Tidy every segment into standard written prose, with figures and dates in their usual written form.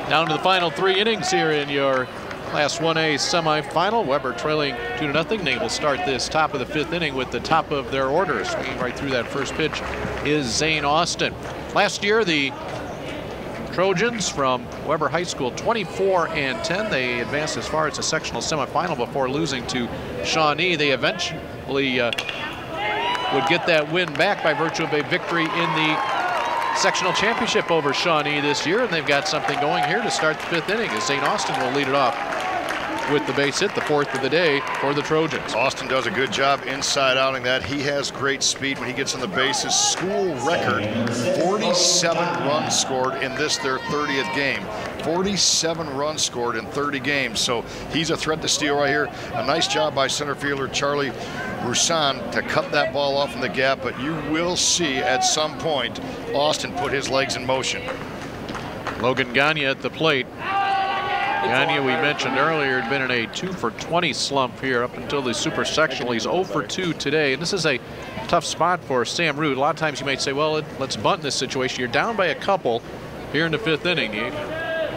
Down to the final 3 innings here in your Class 1A semifinal. Weber trailing 2-0. They will start this top of the 5th inning with the top of their order. Swinging right through that first pitch is Zane Austin. Last year, the Trojans from Weber High School 24-10. They advanced as far as the sectional semifinal before losing to Shawnee. They eventually would get that win back by virtue of a victory in the sectional championship over Shawnee this year, and they've got something going here to start the 5th inning as St. Austin will lead it off with the base hit, the 4th of the day for the Trojans. Austin does a good job inside outing that. He has great speed when he gets on the bases. School record, 47 runs scored in this, their 30th game. 47 runs scored in 30 games, so he's a threat to steal right here. A nice job by center fielder Charlie Roussan to cut that ball off in the gap, but you will see at some point Austin put his legs in motion. Logan Gagne at the plate. Gagne, we mentioned earlier, had been in a 2-for-20 slump here up until the super sectional. He's 0-for-2 today, and this is a tough spot for Sam Root. A lot of times you might say, well, let's bunt in this situation. You're down by a couple here in the 5th inning.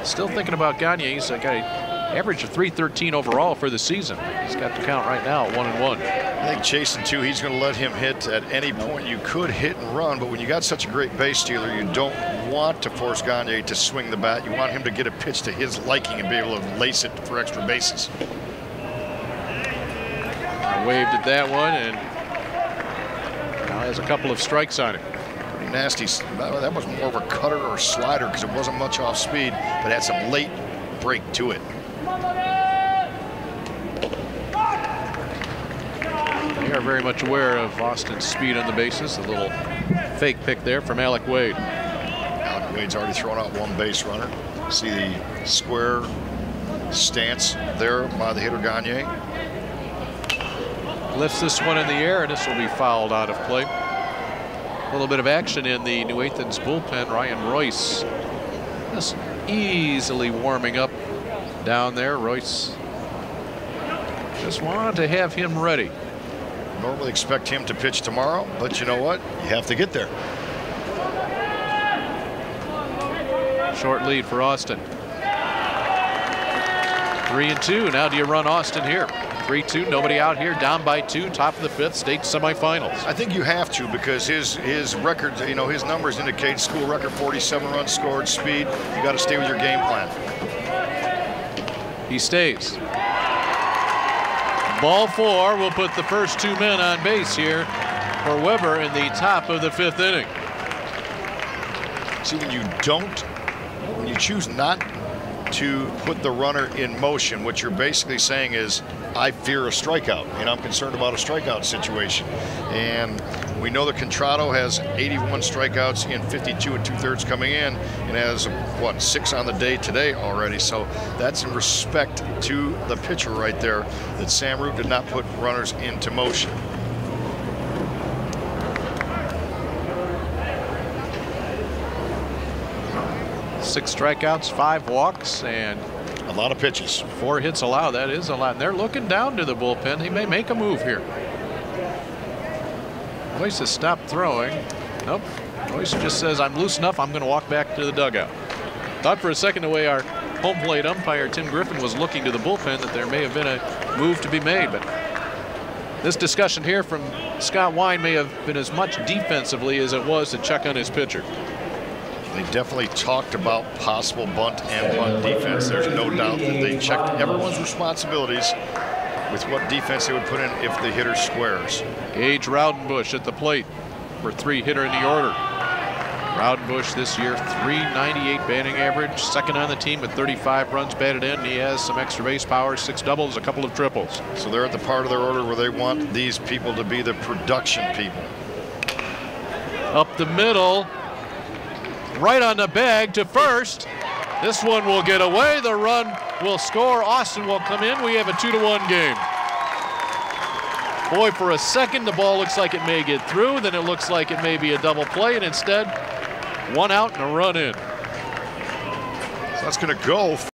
Still thinking about Gagne. He's got an average of .313 overall for the season. He's got the count right now at 1-1. I think chasing 2, he's going to let him hit at any point. You could hit and run, but when you got such a great base stealer, you don't want to force Gagne to swing the bat. You want him to get a pitch to his liking and be able to lace it for extra bases. Waved at that one, and now has a couple of strikes on it. Pretty nasty. That was more of a cutter or slider because it wasn't much off speed, but had some late break to it. They are very much aware of Austin's speed on the bases. A little fake pick there from Alec Wade. Alec Wade's already thrown out 1 base runner. See the square stance there by the hitter Gagne. Lifts this one in the air, and this will be fouled out of play. A little bit of action in the New Athens bullpen. Ryan Royce just easily warming up down there. Royce just wanted to have him ready. Normally expect him to pitch tomorrow, but you know what? You have to get there. Short lead for Austin. 3-2. Now do you run Austin here? 3-2, nobody out here, down by 2, top of the 5th, state semifinals. I think you have to because his record, you know, his numbers indicate school record 47 runs scored, speed. You got to stay with your game plan. He stays. Ball 4 will put the first 2 men on base here for Weber in the top of the 5th inning. See, when you choose not to put the runner in motion, what you're basically saying is, I fear a strikeout, and I'm concerned about a strikeout situation. And we know that Contrado has 81 strikeouts in 52 2/3 coming in, and has, what, 6 on the day today already. So that's in respect to the pitcher right there, that Sam Root did not put runners into motion. Six strikeouts, 5 walks, and a lot of pitches. 4 hits allowed. That is a lot. And they're looking down to the bullpen. He may make a move here. Royce has stopped throwing. Nope. Royce just says, I'm loose enough. I'm going to walk back to the dugout. Thought for a second the way our home plate umpire Tim Griffin was looking to the bullpen that there may have been a move to be made. But this discussion here from Scott Wine may have been as much defensively as it was to check on his pitcher. They definitely talked about possible bunt and bunt defense. There's no doubt that they checked everyone's responsibilities with what defense they would put in if the hitter squares. Gage Raudenbush at the plate for 3 hitter in the order. Raudenbush this year, .398 batting average, 2nd on the team with 35 runs batted in. He has some extra base power, 6 doubles, a couple of triples. So they're at the part of their order where they want these people to be the production people. Up the middle. Right on the bag to first. This one will get away. The run will score. Austin will come in. We have a 2-1 game. Boy, for a second, the ball looks like it may get through. Then it looks like it may be a double play, and instead, 1 out and a run in. So that's going to go